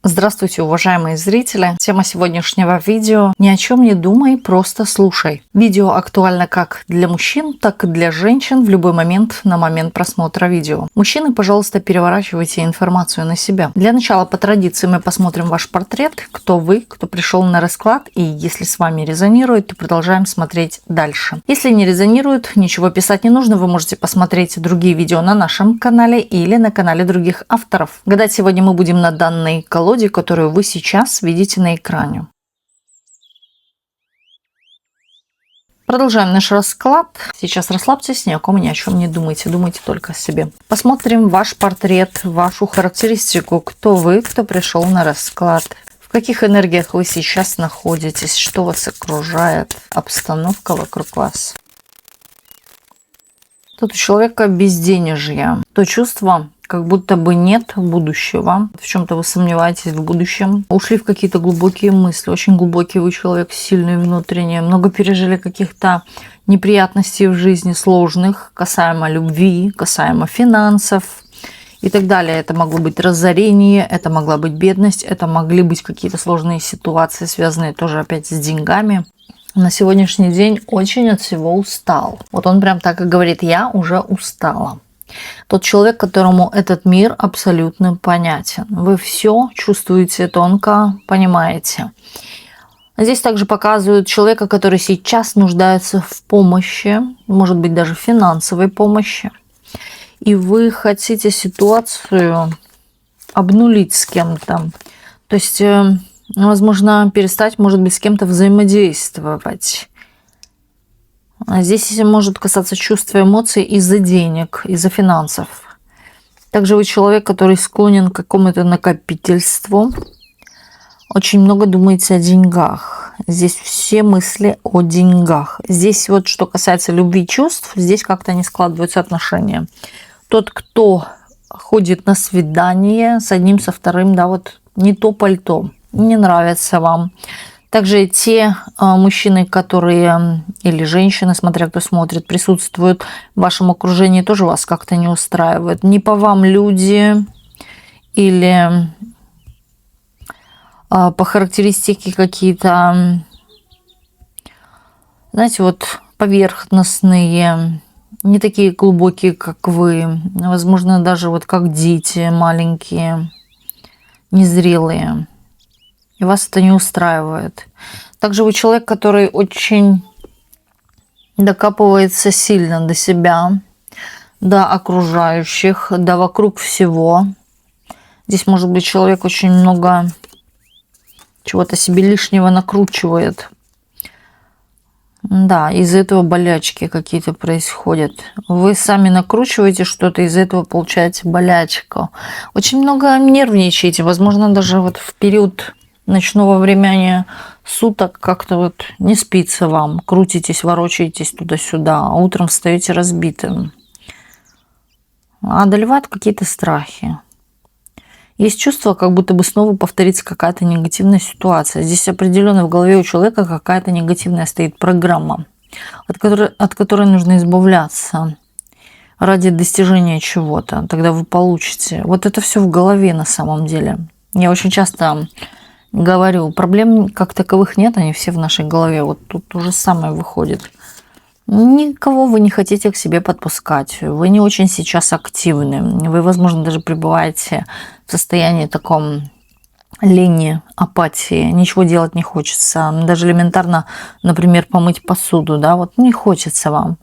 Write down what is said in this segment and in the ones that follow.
Здравствуйте, уважаемые зрители! Тема сегодняшнего видео: ни о чем не думай, просто слушай. Видео актуально как для мужчин, так и для женщин в любой момент на момент просмотра видео. Мужчины, пожалуйста, переворачивайте информацию на себя. Для начала, по традиции, мы посмотрим ваш портрет, кто вы, кто пришел на расклад, и если с вами резонирует, то продолжаем смотреть дальше. Если не резонирует, ничего писать не нужно, вы можете посмотреть другие видео на нашем канале или на канале других авторов. Гадать сегодня мы будем на данной колоде, которую вы сейчас видите на экране. Продолжаем наш расклад. Сейчас расслабьтесь, ни о ком, ни о чем не думайте. Думайте только о себе. Посмотрим ваш портрет, вашу характеристику. Кто вы, кто пришел на расклад. В каких энергиях вы сейчас находитесь, что вас окружает, обстановка вокруг вас. Тут у человека безденежье. То чувство, как будто бы нет будущего. В чем-то вы сомневаетесь в будущем. Ушли в какие-то глубокие мысли. Очень глубокий вы человек, сильный внутренне. Много пережили каких-то неприятностей в жизни, сложных, касаемо любви, касаемо финансов и так далее. Это могло быть разорение, это могла быть бедность, это могли быть какие-то сложные ситуации, связанные тоже опять с деньгами. На сегодняшний день очень от всего устал. Вот он прям так и говорит: я уже устала. Тот человек, которому этот мир абсолютно понятен. Вы все чувствуете тонко, понимаете. Здесь также показывают человека, который сейчас нуждается в помощи, может быть, даже финансовой помощи. И вы хотите ситуацию обнулить с кем-то. То есть, возможно, перестать, может быть, с кем-то взаимодействовать. Здесь может касаться чувств и эмоций из-за денег, из-за финансов. Также вы человек, который склонен к какому-то накопительству. Очень много думаете о деньгах. Здесь все мысли о деньгах. Здесь вот что касается любви и чувств, здесь как-то не складываются отношения. Тот, кто ходит на свидание с одним, со вторым, да, вот не то пальто, не нравится вам. Также те мужчины, которые, или женщины, смотря кто смотрит, присутствуют в вашем окружении, тоже вас как-то не устраивают. Не по вам люди или по характеристике какие-то, знаете, вот поверхностные, не такие глубокие, как вы. Возможно, даже вот как дети маленькие, незрелые. И вас это не устраивает. Также вы человек, который очень докапывается сильно до себя, до окружающих, до вокруг всего. Здесь может быть человек очень много чего-то себе лишнего накручивает. Да, из-за этого болячки какие-то происходят. Вы сами накручиваете что-то, из-за этого получаете болячку. Очень много нервничаете. Возможно, даже вот в период ночного времени суток как-то вот не спится вам, крутитесь, ворочаетесь туда-сюда, а утром встаете разбитым. Одолевают какие-то страхи. Есть чувство, как будто бы снова повторится какая-то негативная ситуация. Здесь определенно в голове у человека какая-то негативная стоит программа, от которой нужно избавляться ради достижения чего-то. Тогда вы получите. Вот это все в голове на самом деле. Я очень часто говорю, проблем как таковых нет, они все в нашей голове. Вот тут то же самое выходит. Никого вы не хотите к себе подпускать. Вы не очень сейчас активны. Вы, возможно, даже пребываете в состоянии таком лени, апатии. Ничего делать не хочется. Даже элементарно, например, помыть посуду. Да, вот не хочется вам.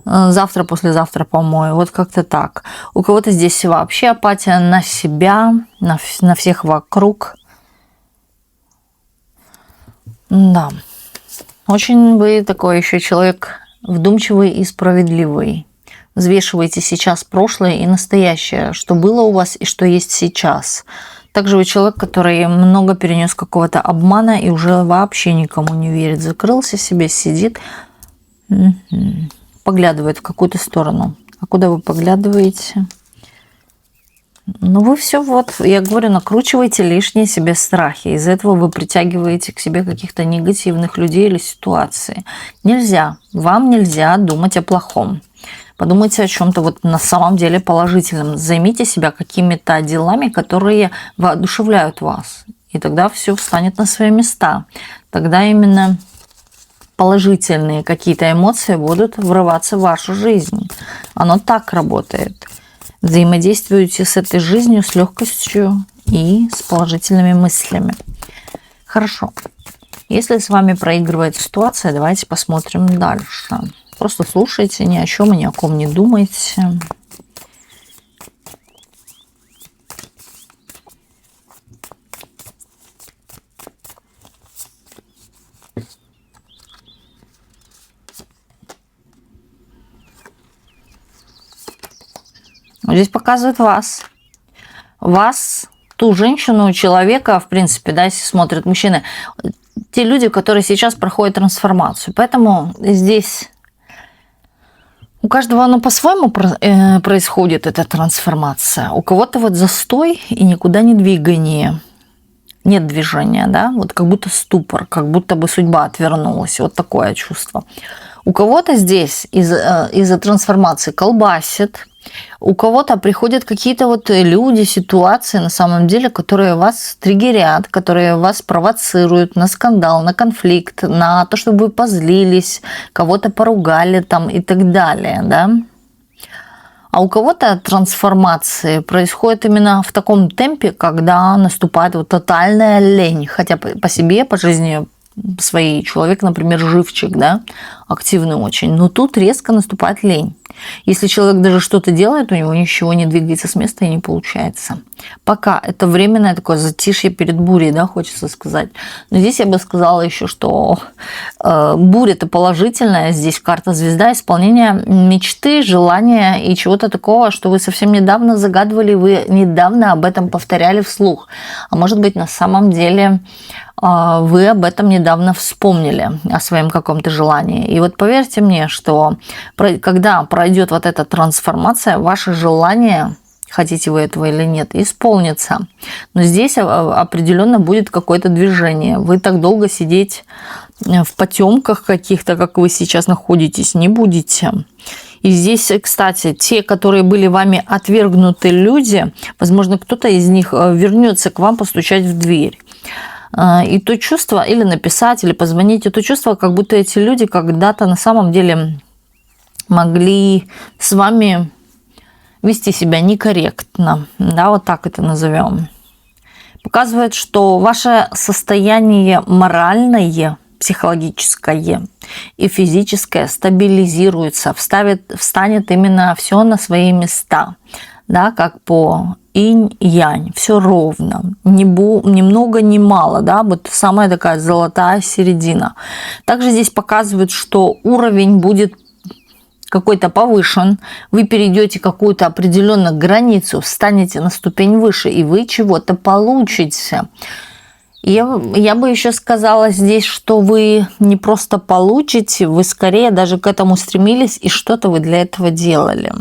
Завтра, послезавтра помою. Вот как-то так. У кого-то здесь вообще апатия на себя, на всех вокруг. Да, очень вы такой еще человек вдумчивый и справедливый. Взвешиваете сейчас прошлое и настоящее, что было у вас и что есть сейчас. Также вы человек, который много перенес какого-то обмана и уже вообще никому не верит. Закрылся себе, сидит, поглядывает в какую-то сторону. А куда вы поглядываете? Ну, вы все, вот, я говорю, накручиваете лишние себе страхи. Из-за этого вы притягиваете к себе каких-то негативных людей или ситуаций. Нельзя, вам нельзя думать о плохом. Подумайте о чем-то вот на самом деле положительном. Займите себя какими-то делами, которые воодушевляют вас. И тогда все встанет на свои места. Тогда именно положительные какие-то эмоции будут врываться в вашу жизнь. Оно так работает. Взаимодействуйте с этой жизнью с легкостью и с положительными мыслями. Хорошо. Если с вами проигрывает ситуация, давайте посмотрим дальше. Просто слушайте, ни о чем и ни о ком не думайте. Здесь показывает вас. Вас, ту женщину, человека, в принципе, да, если смотрят мужчины, те люди, которые сейчас проходят трансформацию. Поэтому здесь у каждого оно по-своему происходит, эта трансформация. У кого-то вот застой и никуда не двигание. Нет движения, да, вот как будто ступор, как будто бы судьба отвернулась. Вот такое чувство. У кого-то здесь из-за трансформации колбасит, у кого-то приходят какие-то вот люди, ситуации на самом деле, которые вас триггерят, которые вас провоцируют на скандал, на конфликт, на то, чтобы вы позлились, кого-то поругали там и так далее, да. А у кого-то трансформации происходит именно в таком темпе, когда наступает вот тотальная лень. Хотя по себе, по жизни своей человек, например, живчик, да, активный очень. Но тут резко наступает лень. Если человек даже что-то делает, у него ничего не двигается с места и не получается. Пока это временное такое затишье перед бурей, да, хочется сказать. Но здесь я бы сказала еще, что буря-то положительная. Здесь карта звезда, исполнение мечты, желания и чего-то такого, что вы совсем недавно загадывали, вы недавно об этом повторяли вслух. А может быть, на самом деле вы об этом недавно вспомнили, о своем каком-то желании. И вот поверьте мне, что когда пройдет вот эта трансформация, ваше желание, хотите вы этого или нет, исполнится. Но здесь определенно будет какое-то движение. Вы так долго сидеть в потемках каких-то, как вы сейчас находитесь, не будете. И здесь, кстати, те, которые были вами отвергнуты люди, возможно, кто-то из них вернется к вам постучать в дверь. И то чувство, или написать, или позвонить, и то чувство, как будто эти люди когда-то на самом деле могли с вами вести себя некорректно. Да, вот так это назовем. Показывает, что ваше состояние моральное, психологическое и физическое стабилизируется, встанет именно все на свои места. Да, как по инь-янь, все ровно, ни много, ни мало, да, вот самая такая золотая середина. Также здесь показывают, что уровень будет какой-то повышен, вы перейдете какую-то определенную границу, встанете на ступень выше, и вы чего-то получите. Я бы еще сказала здесь, что вы не просто получите, вы скорее даже к этому стремились, и что-то вы для этого делали.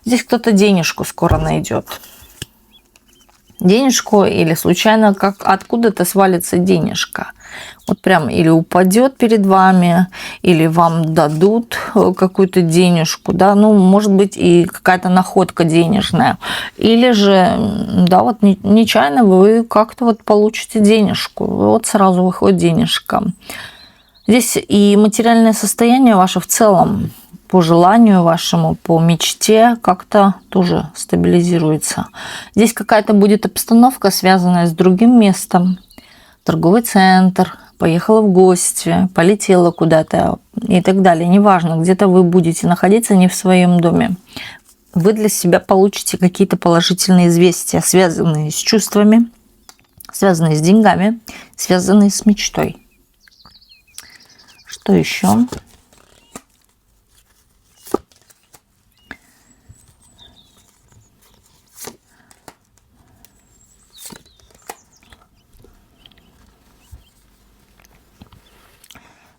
Здесь кто-то денежку скоро найдет. Денежку или случайно как откуда-то свалится денежка. Вот прям или упадет перед вами, или вам дадут какую-то денежку, да, ну, может быть, и какая-то находка денежная. Или же, да, вот нечаянно вы как-то вот получите денежку, вот сразу выходит денежка. Здесь и материальное состояние ваше в целом, по желанию вашему, по мечте как-то тоже стабилизируется. Здесь какая-то будет обстановка, связанная с другим местом. Торговый центр, поехала в гости, полетела куда-то и так далее. Неважно, где-то вы будете находиться не в своем доме. Вы для себя получите какие-то положительные известия, связанные с чувствами, связанные с деньгами, связанные с мечтой. Что еще?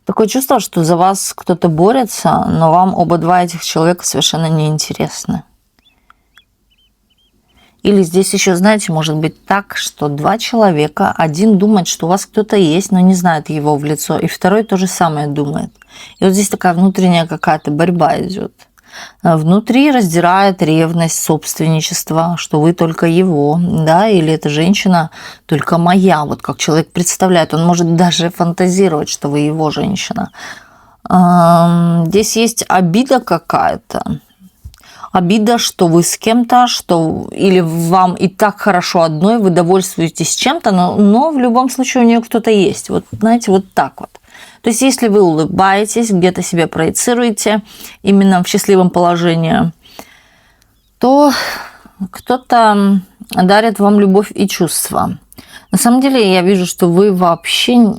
Такое чувство, что за вас кто-то борется, но вам оба этих человека совершенно неинтересны. Или здесь еще, знаете, может быть так, что два человека, один думает, что у вас кто-то есть, но не знает его в лицо, и второй то же самое думает. И вот здесь такая внутренняя какая-то борьба идет. Внутри раздирает ревность, собственничество, что вы только его, да, или эта женщина только моя. Вот как человек представляет, он может даже фантазировать, что вы его женщина. Здесь есть обида какая-то. Обида, что вы с кем-то, что или вам и так хорошо одной, вы довольствуетесь чем-то, но в любом случае у нее кто-то есть. Вот, знаете, вот так вот. То есть, если вы улыбаетесь, где-то себя проецируете именно в счастливом положении, то кто-то дарит вам любовь и чувства. На самом деле, я вижу, что вы вообще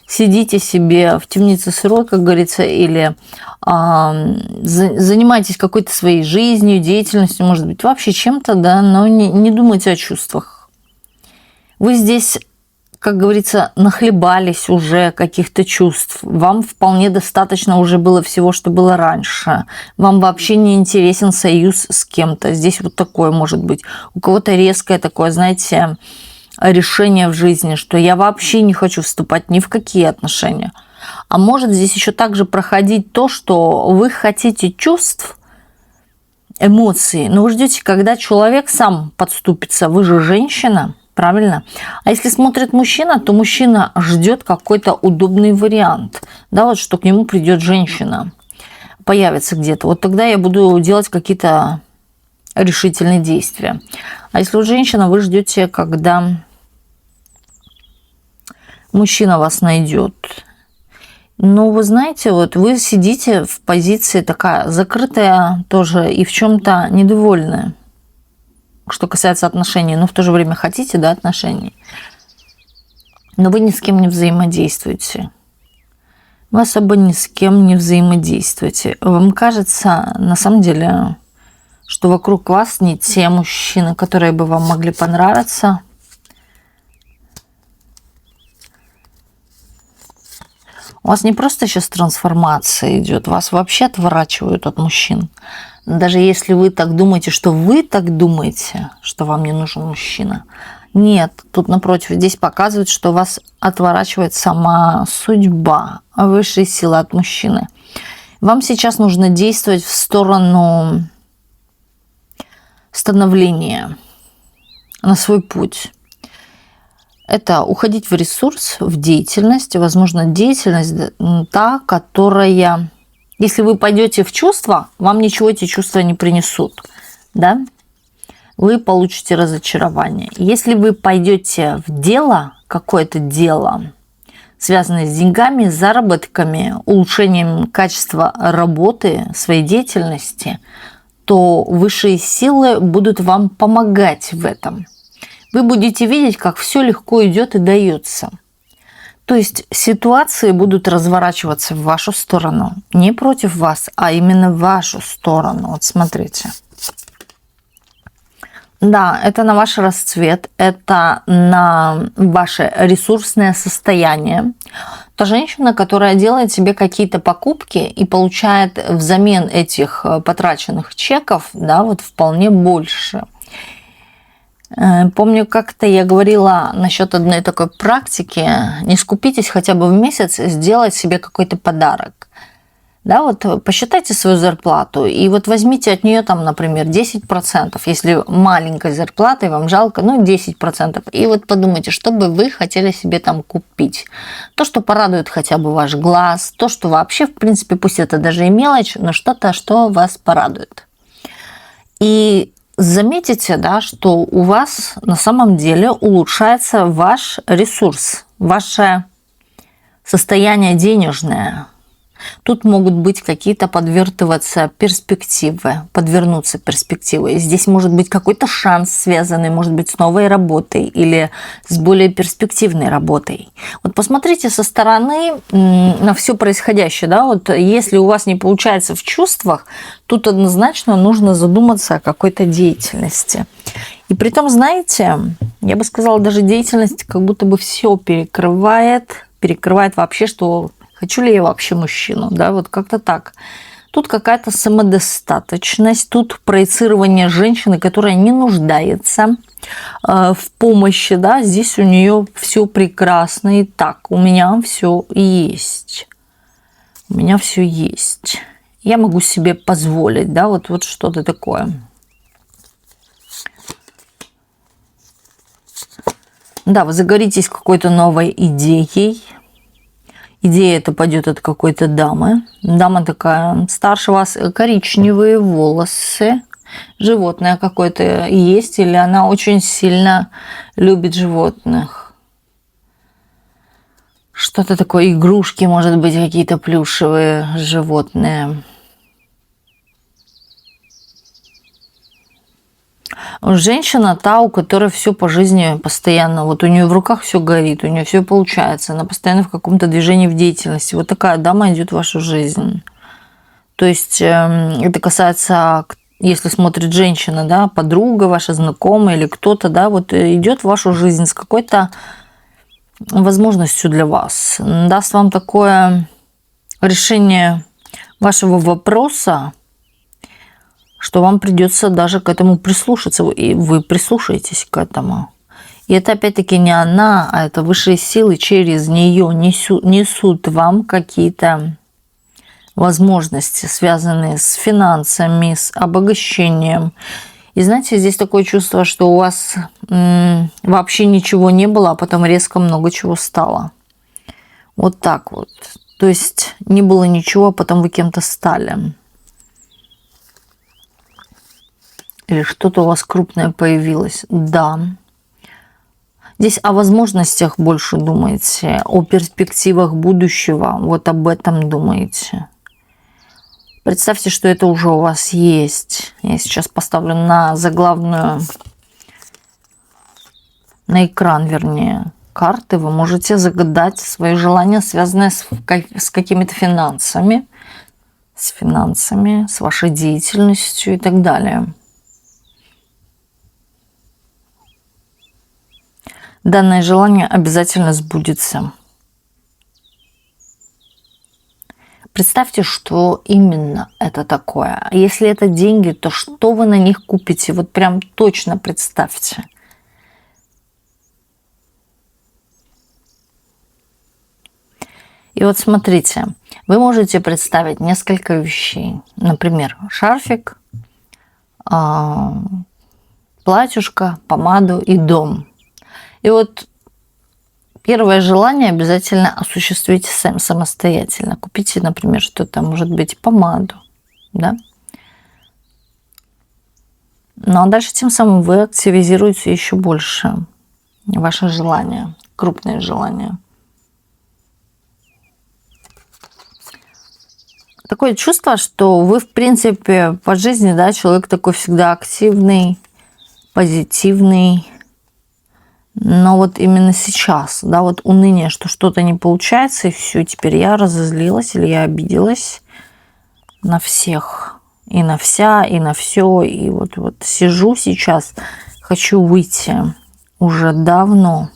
сидите себе в темнице сырой, как говорится, или занимаетесь какой-то своей жизнью, деятельностью, может быть, вообще чем-то, да, но не думайте о чувствах. Вы здесь, как говорится, нахлебались уже каких-то чувств. Вам вполне достаточно уже было всего, что было раньше. Вам вообще не интересен союз с кем-то. Здесь вот такое может быть. У кого-то резкое такое, знаете, решение в жизни, что я вообще не хочу вступать ни в какие отношения. А может здесь еще также проходить то, что вы хотите чувств, эмоций, но вы ждете, когда человек сам подступится. Вы же женщина, правильно? А если смотрит мужчина, то мужчина ждет какой-то удобный вариант, да, вот что к нему придет женщина, появится где-то. Вот тогда я буду делать какие-то решительные действия. А если вы женщина, вы ждете, когда мужчина вас найдет. Но вы знаете, вот вы сидите в позиции такая закрытая тоже и в чем-то недовольная, что касается отношений, но в то же время хотите, да, отношений. Но вы ни с кем не взаимодействуете. Вы особо ни с кем не взаимодействуете. Вам кажется, на самом деле, что вокруг вас не те мужчины, которые бы вам могли понравиться. У вас не просто сейчас трансформация идет, вас вообще отворачивают от мужчин. Даже если вы так думаете, что что вам не нужен мужчина. Нет, тут напротив, здесь показывают, что вас отворачивает сама судьба, высшие силы от мужчины. Вам сейчас нужно действовать в сторону становления, на свой путь. Это уходить в ресурс, в деятельность, возможно, деятельность та, которая, если вы пойдете в чувства, вам ничего эти чувства не принесут, да? Вы получите разочарование. Если вы пойдете в дело, какое-то дело, связанное с деньгами, заработками, улучшением качества работы, своей деятельности, то высшие силы будут вам помогать в этом. Вы будете видеть, как все легко идет и дается. То есть ситуации будут разворачиваться в вашу сторону. Не против вас, а именно в вашу сторону. Вот смотрите. Да, это на ваш расцвет, это на ваше ресурсное состояние. Та женщина, которая делает себе какие-то покупки и получает взамен этих потраченных чеков, да, вот вполне больше. Помню, как-то я говорила насчет одной такой практики: не скупитесь хотя бы в месяц сделать себе какой-то подарок. Да, вот посчитайте свою зарплату и вот возьмите от нее там, например, 10%. Если маленькой зарплатой вам жалко, 10%. И вот подумайте, что бы вы хотели себе там купить. То, что порадует хотя бы ваш глаз, то, что вообще, в принципе, пусть это даже и мелочь, но что-то, что вас порадует. И заметите, да, что у вас на самом деле улучшается ваш ресурс, ваше состояние денежное. Тут могут быть какие-то подвертываться перспективы, подвернуться перспективы. Здесь может быть какой-то шанс, связанный, может быть, с новой работой или с более перспективной работой. Вот посмотрите со стороны на все происходящее. Да? Вот если у вас не получается в чувствах, тут однозначно нужно задуматься о какой-то деятельности. И при том, знаете, я бы сказала, даже деятельность как будто бы все перекрывает вообще, что... Хочу ли я вообще мужчину? Да, вот как-то так. Тут какая-то самодостаточность, тут проецирование женщины, которая не нуждается в помощи. Да? Здесь у нее все прекрасно и так. У меня все есть. У меня все есть. Я могу себе позволить, да, вот что-то такое. Да, вы загоритесь какой-то новой идеей. Идея эта пойдет от какой-то дамы. Дама такая старше вас, коричневые волосы. Животное какое-то есть, или она очень сильно любит животных. Что-то такое, игрушки, может быть, какие-то плюшевые животные. Женщина та, у которой все по жизни постоянно, вот у нее в руках все горит, у нее все получается, она постоянно в каком-то движении, в деятельности. Вот такая дама идет в вашу жизнь. То есть это касается, если смотрит женщина, да, подруга ваша, знакомая или кто-то, да, вот идет в вашу жизнь с какой-то возможностью для вас, даст вам такое решение вашего вопроса, что вам придется даже к этому прислушаться, и вы прислушаетесь к этому. И это опять-таки не она, а это высшие силы через нее несут вам какие-то возможности, связанные с финансами, с обогащением. И знаете, здесь такое чувство, что у вас вообще ничего не было, а потом резко много чего стало. Вот так вот. То есть не было ничего, а потом вы кем-то стали. Или что-то у вас крупное появилось. Да. Здесь о возможностях больше думаете, о перспективах будущего. Вот об этом думаете. Представьте, что это уже у вас есть. Я сейчас поставлю на заглавную, на экран, вернее, карты. Вы можете загадать свои желания, связанные с какими-то финансами, с вашей деятельностью и так далее. Данное желание обязательно сбудется. Представьте, что именно это такое. Если это деньги, то что вы на них купите? Вот прям точно представьте. И вот смотрите, вы можете представить несколько вещей. Например, шарфик, платьюшко, помаду и дом. И вот первое желание обязательно осуществите самостоятельно. Купите, например, что-то, может быть, помаду, да? Ну а дальше тем самым вы активизируете еще больше ваше желание, крупные желания. Такое чувство, что вы, в принципе, по жизни, да, человек такой всегда активный, позитивный. Но вот именно сейчас, да, вот уныние, что что-то не получается, и все, теперь я разозлилась или я обиделась на всех, и на вся, и на все, и вот сижу сейчас, хочу выйти уже давно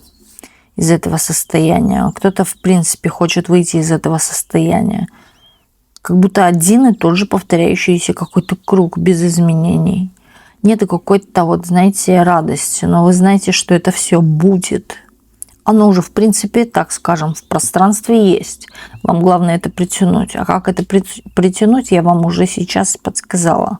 из этого состояния. Кто-то, в принципе, хочет выйти из этого состояния. Как будто один и тот же повторяющийся какой-то круг без изменений. Нету какой-то, вот, знаете, радости, но вы знаете, что это все будет. Оно уже, в принципе, так скажем, в пространстве есть. Вам главное это притянуть. А как это притянуть, я вам уже сейчас подсказала.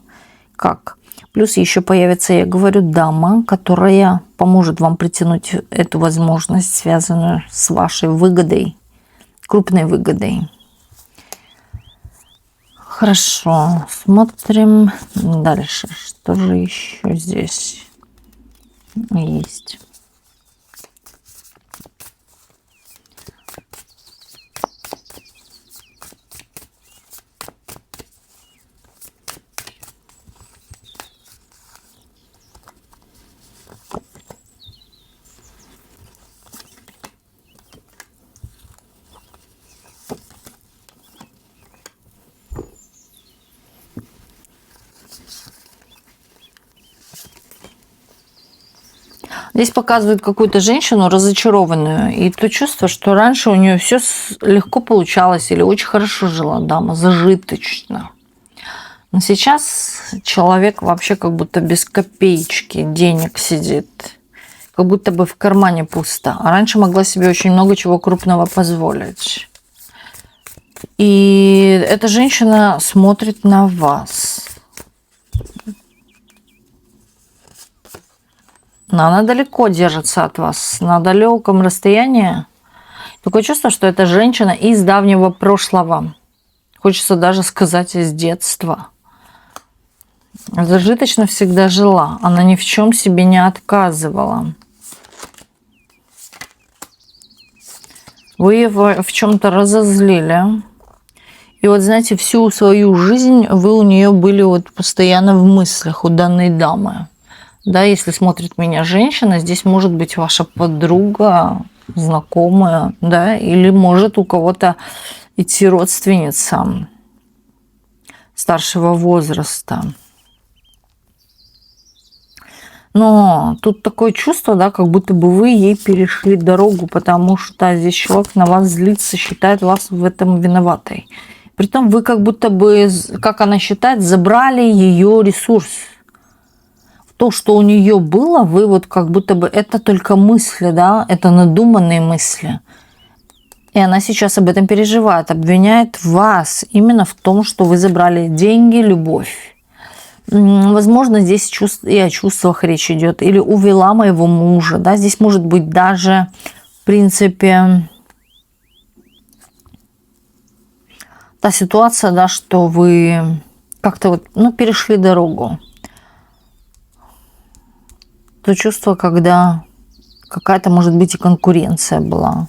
Как? Плюс еще появится, я говорю, дама, которая поможет вам притянуть эту возможность, связанную с вашей выгодой, крупной выгодой. Хорошо, смотрим дальше. Что же еще здесь есть? Здесь показывают какую-то женщину разочарованную. И то чувство, что раньше у нее все легко получалось или очень хорошо жила дама, зажиточно. Но сейчас человек вообще как будто без копеечки денег сидит. Как будто бы в кармане пусто. А раньше могла себе очень много чего крупного позволить. И эта женщина смотрит на вас. Но она далеко держится от вас, на далеком расстоянии. Такое чувство, что это женщина из давнего прошлого. Хочется даже сказать, из детства. Зажиточно всегда жила. Она ни в чем себе не отказывала. Вы ее в чем-то разозлили. И вот, знаете, всю свою жизнь вы у нее были вот постоянно в мыслях, у данной дамы. Да, если смотрит меня женщина, здесь может быть ваша подруга, знакомая, да, или может у кого-то идти родственница старшего возраста. Но тут такое чувство, да, как будто бы вы ей перешли дорогу, потому что здесь человек на вас злится, считает вас в этом виноватой. Притом вы как будто бы, как она считает, забрали ее ресурс. То, что у нее было, вы вот как будто бы это только мысли, да, это надуманные мысли. И она сейчас об этом переживает, обвиняет вас именно в том, что вы забрали деньги, любовь. Возможно, здесь и о чувствах речь идет. Или увела моего мужа. Да? Здесь может быть даже, в принципе, та ситуация, да, что вы как-то вот, ну, перешли дорогу. То чувство, когда какая-то, может быть, и конкуренция была.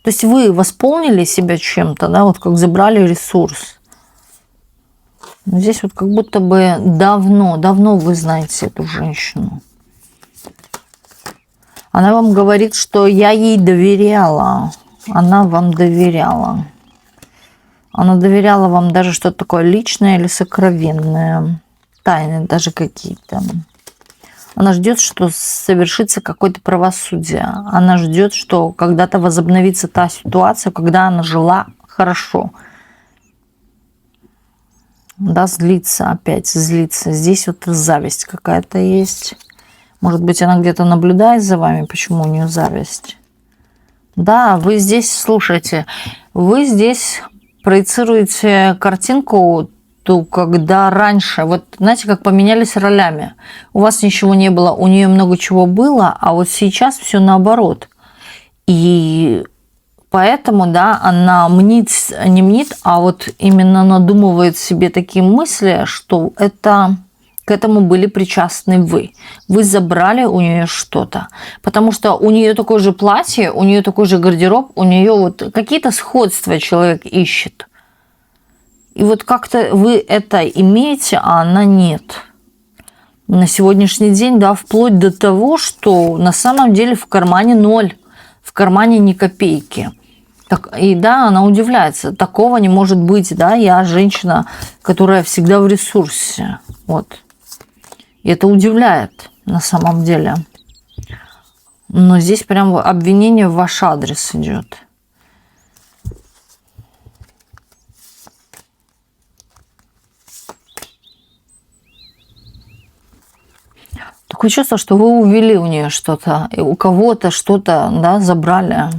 То есть вы восполнили себя чем-то, да, вот как забрали ресурс. Здесь вот как будто бы давно вы знаете эту женщину. Она вам говорит, что я ей доверяла. Она вам доверяла. Она доверяла вам даже что-то такое личное или сокровенное. Тайны даже какие-то. Она ждет, что совершится какое-то правосудие. Она ждет, что когда-то возобновится та ситуация, когда она жила хорошо. Да, злится опять, злится. Здесь вот зависть какая-то есть. Может быть, она где-то наблюдает за вами, почему у нее зависть. Да, вы здесь, слушайте, вы здесь проецируете картинку, то когда раньше, вот знаете, как поменялись ролями. У вас ничего не было, у нее много чего было, а вот сейчас все наоборот. И поэтому, да, она не мнит, а вот именно надумывает себе такие мысли, что это к этому были причастны вы. Вы забрали у нее что-то. Потому что у нее такое же платье, у нее такой же гардероб, у нее вот какие-то сходства человек ищет. И вот как-то вы это имеете, а она нет. На сегодняшний день, да, вплоть до того, что на самом деле в кармане 0, в кармане ни копейки. Так, и да, она удивляется. Такого не может быть, да, я женщина, которая всегда в ресурсе. Вот. И это удивляет на самом деле. Но здесь прям обвинение в ваш адрес идет. Такое чувство, что вы увели у нее что-то, и у кого-то что-то, да, забрали.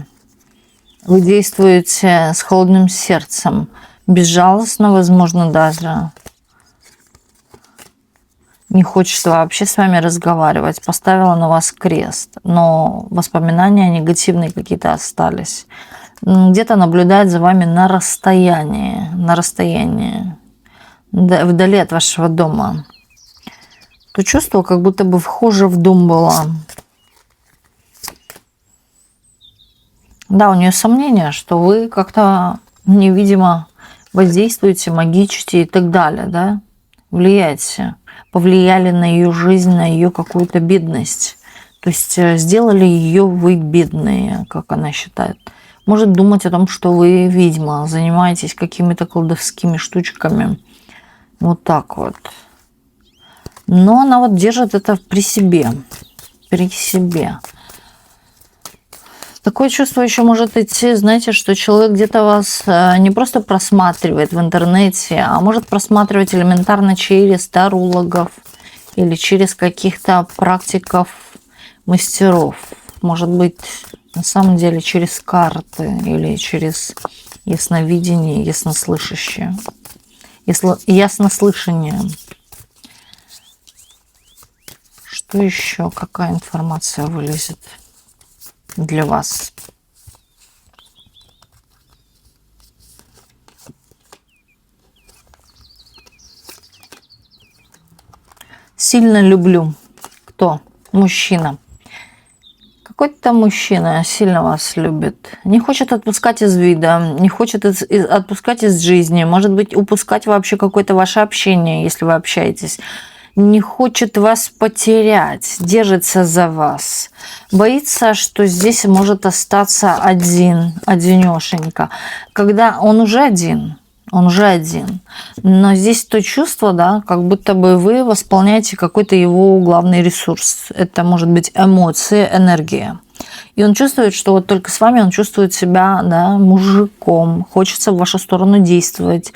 Вы действуете с холодным сердцем, безжалостно, возможно, даже. Не хочет вообще с вами разговаривать, поставила на вас крест, но воспоминания негативные какие-то остались. Где-то наблюдает за вами на расстоянии, вдали от вашего дома. То чувство, как будто бы вхожа в дом была. Да, у нее сомнения, что вы как-то невидимо воздействуете, магичите и так далее, да, влияете, повлияли на ее жизнь, на ее какую-то бедность. То есть сделали ее вы бедной, как она считает. Может думать о том, что вы ведьма, занимаетесь какими-то колдовскими штучками. Вот так вот. Но она вот держит это при себе. При себе. Такое чувство еще может идти, знаете, что человек где-то вас не просто просматривает в интернете, а может просматривать элементарно через тарологов или через каких-то практиков, мастеров. Может быть, На самом деле через карты или через ясновидение, яснослышащее. Яснослышание. Что еще? Какая информация вылезет для вас? Сильно люблю. Кто? Мужчина. Какой-то мужчина сильно вас любит. Не хочет отпускать из вида, не хочет отпускать из жизни. Может быть, упускать вообще какое-то ваше общение, если вы общаетесь. Не хочет вас потерять, держится за вас. Боится, что здесь может остаться одинешенько. Когда он уже один. Но здесь то чувство, да, как будто бы вы восполняете какой-то его главный ресурс. Это может быть эмоции, энергия. И он чувствует, что вот только с вами он чувствует себя, да, мужиком. Хочется в вашу сторону действовать,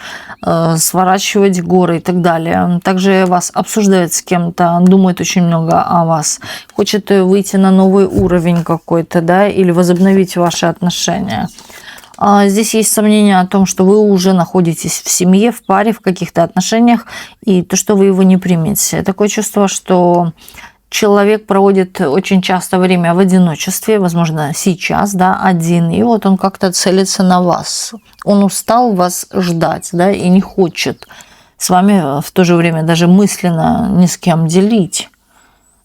сворачивать горы и так далее. Также вас обсуждает с кем-то, думает очень много о вас. Хочет выйти на новый уровень какой-то, да, или возобновить ваши отношения. Здесь есть сомнения о том, что вы уже находитесь в семье, в паре, в каких-то отношениях, и то, что вы его не примете. Такое чувство, что человек проводит очень часто время в одиночестве, возможно, сейчас, да, один, и вот он как-то целится на вас. Он устал вас ждать, да, и не хочет с вами в то же время даже мысленно ни с кем делить.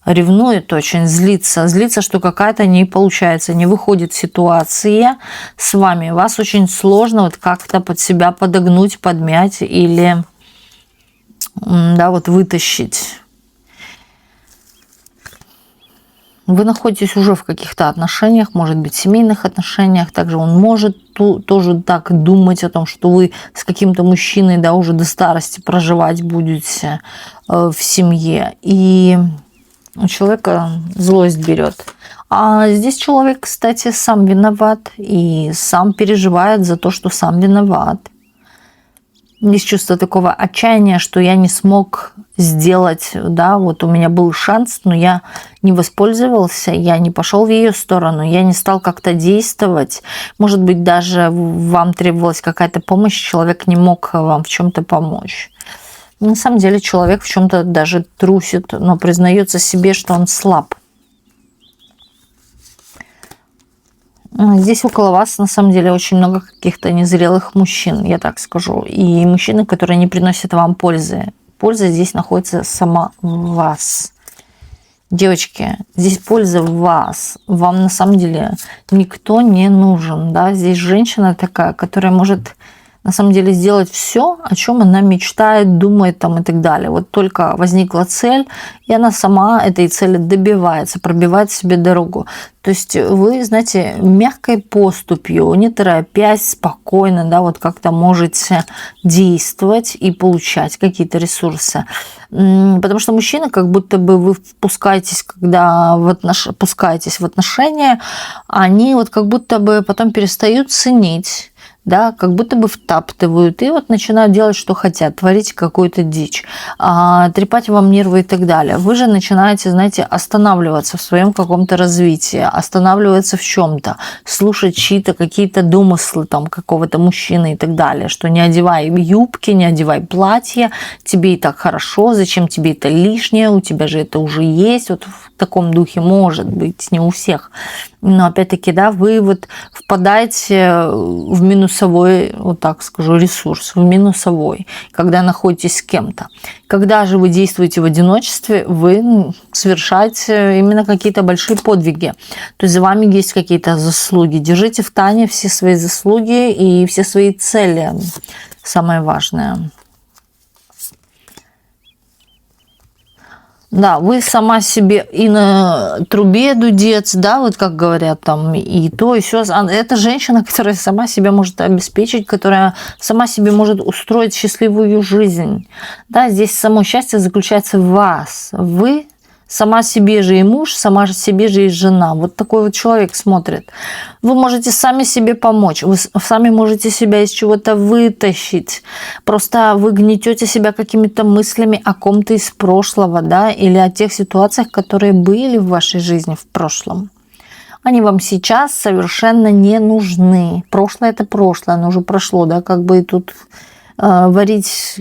Ревнует очень, злится, что какая-то не получается, не выходит ситуация с вами. Вас очень сложно вот как-то под себя подогнуть, подмять или, да, вот вытащить. Вы находитесь уже в каких-то отношениях, может быть, семейных отношениях. Также он может тоже так думать о том, что вы с каким-то мужчиной, да, уже до старости проживать будете в семье. И у человека злость берет. А здесь человек, кстати, сам виноват и сам переживает за то, что сам виноват. Есть чувство такого отчаяния, что я не смог сделать, да, вот у меня был шанс, но я не воспользовался, я не пошел в ее сторону, я не стал как-то действовать. Может быть, даже вам требовалась какая-то помощь, человек не мог вам в чем-то помочь. На самом деле человек в чем-то даже трусит, но признается себе, что он слаб. Здесь около вас, на самом деле, очень много каких-то незрелых мужчин, я так скажу. И мужчины, которые не приносят вам пользы. Польза здесь находится сама в вас. Девочки, здесь польза в вас. Вам на самом деле никто не нужен. Да? Здесь женщина такая, которая может на самом деле сделать все, о чем она мечтает, думает там и так далее. Вот только возникла цель, и она сама этой цели добивается, пробивает себе дорогу. То есть вы, знаете, мягкой поступью, не торопясь, спокойно, да, вот как-то можете действовать и получать какие-то ресурсы. Потому что мужчины, как будто бы вы впускаетесь, когда пускаетесь в отношения, они вот как будто бы потом перестают ценить, да, как будто бы втаптывают и вот начинают делать, что хотят, творить какую-то дичь, трепать вам нервы и так далее. Вы же начинаете, знаете, останавливаться в своем каком-то развитии, останавливаться в чем-то, слушать чьи-то какие-то домыслы там какого-то мужчины и так далее, что не одевай юбки, не одевай платья, тебе и так хорошо, зачем тебе это лишнее, у тебя же это уже есть, вот в таком духе может быть, не у всех. Но опять-таки, да, вы вот впадаете в минусовой, вот так скажу, ресурс, в минусовой, когда находитесь с кем-то. Когда же вы действуете в одиночестве, вы совершаете именно какие-то большие подвиги. То есть за вами есть какие-то заслуги. Держите в тайне все свои заслуги и все свои цели. Самое важное. Да, вы сама себе и на трубе дудец, да, вот как говорят там, и то, и все. Это женщина, которая сама себя может обеспечить, которая сама себе может устроить счастливую жизнь. Да, здесь само счастье заключается в вас. Вы сама себе же и муж, сама себе же и жена. Вот такой вот человек смотрит. Вы можете сами себе помочь, вы сами можете себя из чего-то вытащить. Просто вы гнетете себя какими-то мыслями о ком-то из прошлого, да, или о тех ситуациях, которые были в вашей жизни в прошлом. Они вам сейчас совершенно не нужны. Прошлое – это прошлое, оно уже прошло, да, как бы и тут варить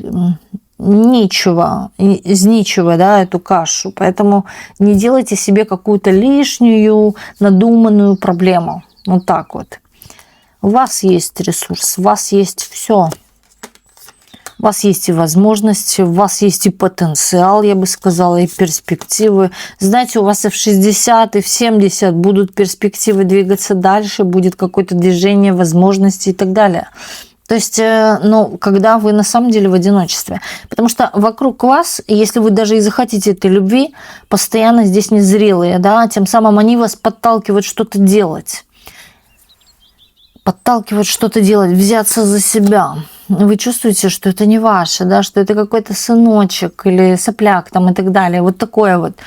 нечего, из ничего, да, эту кашу. Поэтому не делайте себе какую-то лишнюю, надуманную проблему. Вот так вот. У вас есть ресурс, у вас есть все. У вас есть и возможности, у вас есть и потенциал, я бы сказала, и перспективы. Знаете, у вас и в 60, и в 70 будут перспективы двигаться дальше, будет какое-то движение, возможности и так далее. То есть, ну, когда вы на самом деле в одиночестве. Потому что вокруг вас, если вы даже и захотите этой любви, постоянно здесь незрелые, да, тем самым они вас подталкивают что-то делать. Подталкивают что-то делать, взяться за себя. Вы чувствуете, что это не ваше, да, что это какой-то сыночек или сопляк там и так далее. Вот такое вот.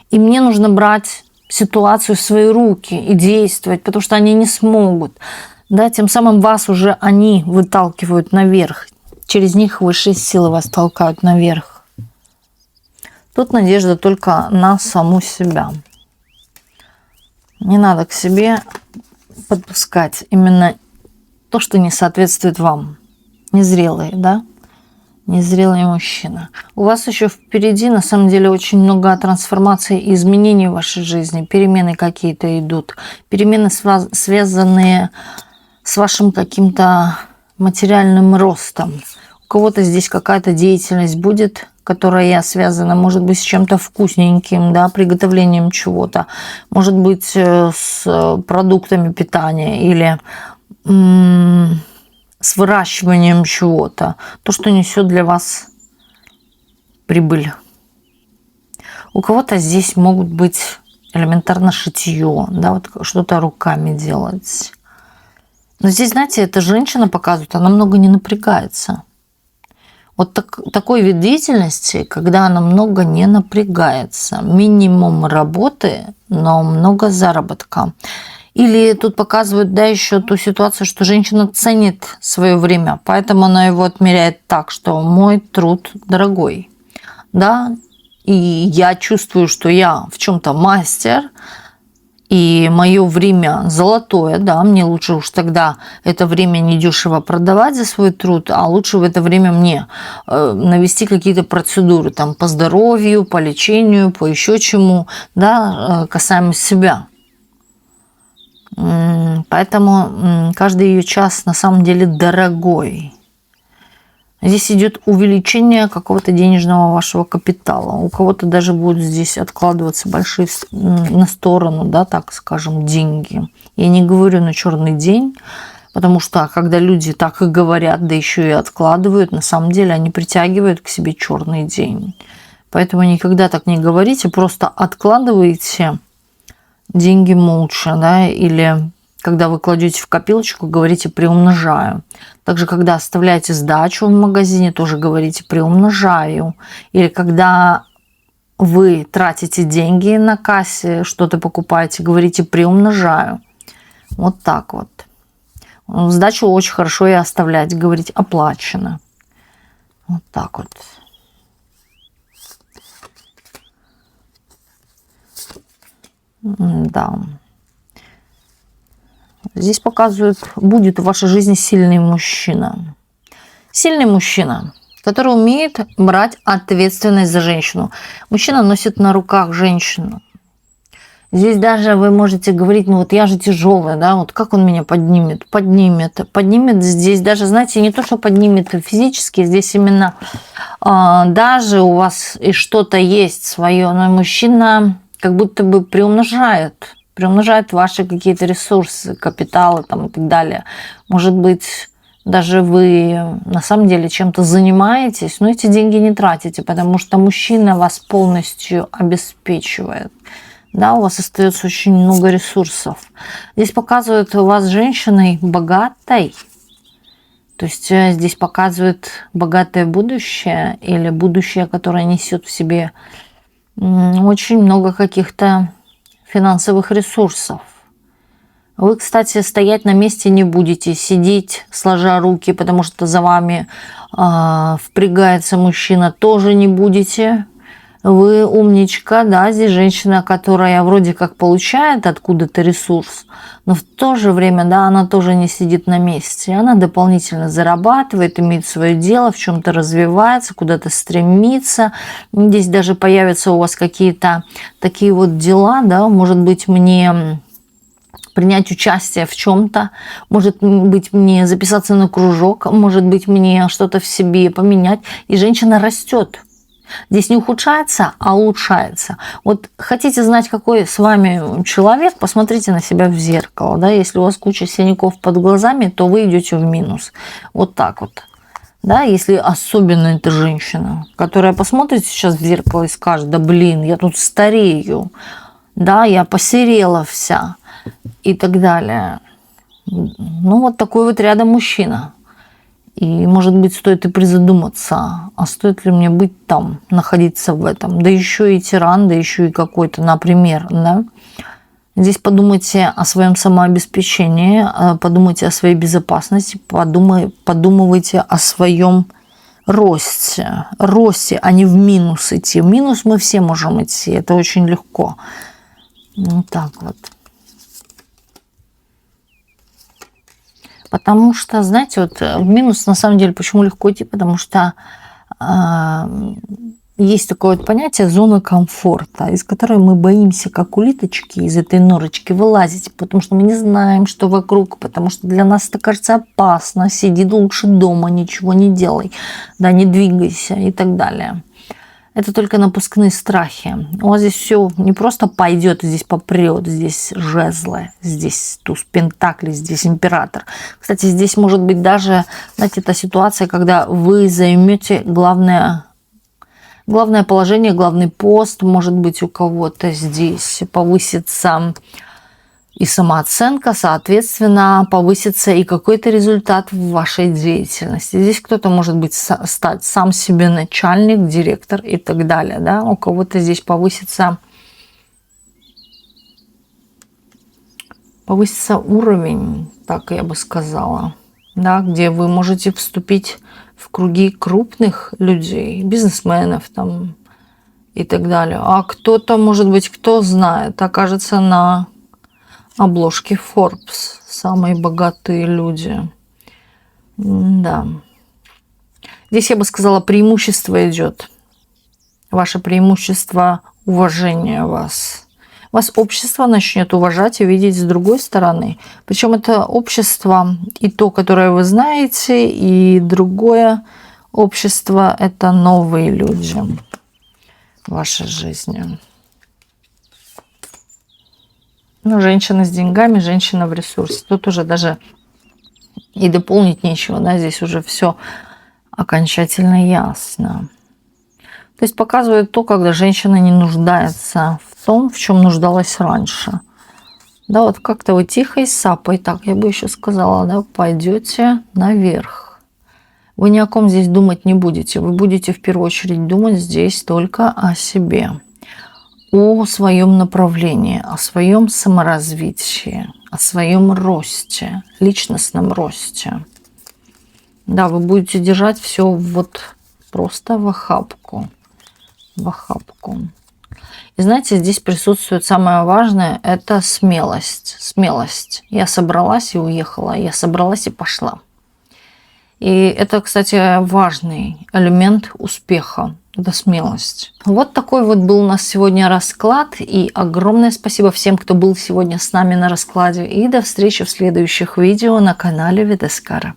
И мне нужно брать ситуацию в свои руки и действовать, потому что они не смогут. Да, тем самым вас уже они выталкивают наверх. Через них высшие силы вас толкают наверх. Тут надежда только на саму себя. Не надо к себе подпускать именно то, что не соответствует вам. Незрелые, да? Незрелый мужчина. У вас еще впереди, на самом деле, очень много трансформаций и изменений в вашей жизни. Перемены какие-то идут. Перемены, связанные с вашим каким-то материальным ростом. У кого-то здесь какая-то деятельность будет, которая связана, может быть, с чем-то вкусненьким, да, приготовлением чего-то. Может быть, с продуктами питания или с выращиванием чего-то, то, что несет для вас прибыль. У кого-то здесь могут быть элементарно шитье, да, вот что-то руками делать. Но здесь, знаете, эта женщина показывает, она много не напрягается. Вот такой вид деятельности, когда она много не напрягается. Минимум работы, но много заработка. Или тут показывают, да, еще ту ситуацию, что женщина ценит свое время, поэтому она его отмеряет так, что мой труд дорогой, да, и я чувствую, что я в чем-то мастер, и мое время золотое, да, мне лучше уж тогда это время недешево продавать за свой труд, а лучше в это время мне навести какие-то процедуры там по здоровью, по лечению, по еще чему, да, касаемо себя. Поэтому каждый ее час на самом деле дорогой. Здесь идет увеличение какого-то денежного вашего капитала. У кого-то даже будут здесь откладываться большие на сторону, да, так скажем, деньги. Я не говорю на черный день, потому что когда люди так и говорят, да еще и откладывают, на самом деле они притягивают к себе черный день. Поэтому никогда так не говорите, просто откладывайте деньги молча, да, или когда вы кладете в копилочку, говорите «приумножаю». Также, когда оставляете сдачу в магазине, тоже говорите «приумножаю». Или когда вы тратите деньги на кассе, что-то покупаете, говорите «приумножаю». Вот так вот. Сдачу очень хорошо и оставлять, говорить «оплачено». Вот так вот. Да. Здесь показывают, будет в вашей жизни сильный мужчина. Сильный мужчина, который умеет брать ответственность за женщину. Мужчина носит на руках женщину. Здесь даже вы можете говорить, ну вот я же тяжелая, да, вот как он меня поднимет? Поднимет здесь даже, знаете, не то, что поднимет физически, здесь именно даже у вас и что-то есть свое, но мужчина как будто бы приумножает ваши какие-то ресурсы, капиталы там и так далее. Может быть, даже вы на самом деле чем-то занимаетесь, но эти деньги не тратите, потому что мужчина вас полностью обеспечивает. Да, у вас остается очень много ресурсов. Здесь показывают вас женщиной богатой. То есть здесь показывают богатое будущее или будущее, которое несет в себе очень много каких-то финансовых ресурсов. Вы, кстати, стоять на месте не будете, сидеть сложа руки, потому что за вами впрягается мужчина, тоже не будете. Вы умничка, да, здесь женщина, которая вроде как получает откуда-то ресурс, но в то же время, да, она тоже не сидит на месте. Она дополнительно зарабатывает, имеет свое дело, в чем-то развивается, куда-то стремится. Здесь даже появятся у вас какие-то такие вот дела, да, может быть, мне принять участие в чем-то, может быть, мне записаться на кружок, может быть, мне что-то в себе поменять. И женщина растет. Здесь не ухудшается, а улучшается. Вот хотите знать, какой с вами человек, посмотрите на себя в зеркало. Да? Если у вас куча синяков под глазами, то вы идете в минус. Вот так вот. Да? Если особенно это женщина, которая посмотрит сейчас в зеркало и скажет: да блин, я тут старею, да, я посерела вся и так далее. Ну вот такой вот рядом мужчина. И, может быть, стоит и призадуматься, а стоит ли мне быть там, находиться в этом. Да еще и тиран, да еще и какой-то, например, да. Здесь подумайте о своем самообеспечении, подумайте о своей безопасности, подумывайте о своем росте, а не в минус идти. В минус мы все можем идти, это очень легко. Вот так вот. Потому что, знаете, вот в минус, на самом деле, почему легко идти? Потому что есть такое вот понятие зона комфорта, из которой мы боимся, как улиточки, из этой норочки вылазить, потому что мы не знаем, что вокруг, потому что для нас это кажется опасно. Сиди лучше дома, ничего не делай, да, не двигайся и так далее. Это только напускные страхи. У вас здесь все не просто пойдет, здесь попрет, здесь жезлы, здесь туз пентаклей, здесь император. Кстати, здесь может быть даже, знаете, та ситуация, когда вы займете главное положение, главный пост, может быть, у кого-то здесь повысится и самооценка, соответственно, повысится и какой-то результат в вашей деятельности. Здесь кто-то может быть стать сам себе начальник, директор и так далее. Да? У кого-то здесь повысится уровень, так я бы сказала, да, где вы можете вступить в круги крупных людей, бизнесменов там и так далее. А кто-то, может быть, кто знает, окажется на обложки Forbes. Самые богатые люди. Да. Здесь, я бы сказала, преимущество идет. Ваше преимущество уважения вас. Вас общество начнет уважать и видеть с другой стороны. Причем это общество и то, которое вы знаете, и другое общество – это новые люди в вашей жизни. Ну, женщина с деньгами, женщина в ресурсе. Тут уже даже и дополнить нечего, да, здесь уже все окончательно ясно. То есть показывает то, когда женщина не нуждается в том, в чем нуждалась раньше. Да, вот как-то вы тихой сапой, так я бы еще сказала, да, пойдете наверх. Вы ни о ком здесь думать не будете. Вы будете в первую очередь думать здесь только о себе. О своем направлении, о своем саморазвитии, о своем росте, личностном росте. Да, вы будете держать все вот просто в охапку. В охапку. И знаете, здесь присутствует самое важное – это смелость. Смелость. Я собралась и уехала, я собралась и пошла. И это, кстати, важный элемент успеха. Это смелость. Вот такой вот был у нас сегодня расклад. И огромное спасибо всем, кто был сегодня с нами на раскладе. И до встречи в следующих видео на канале Ведескара.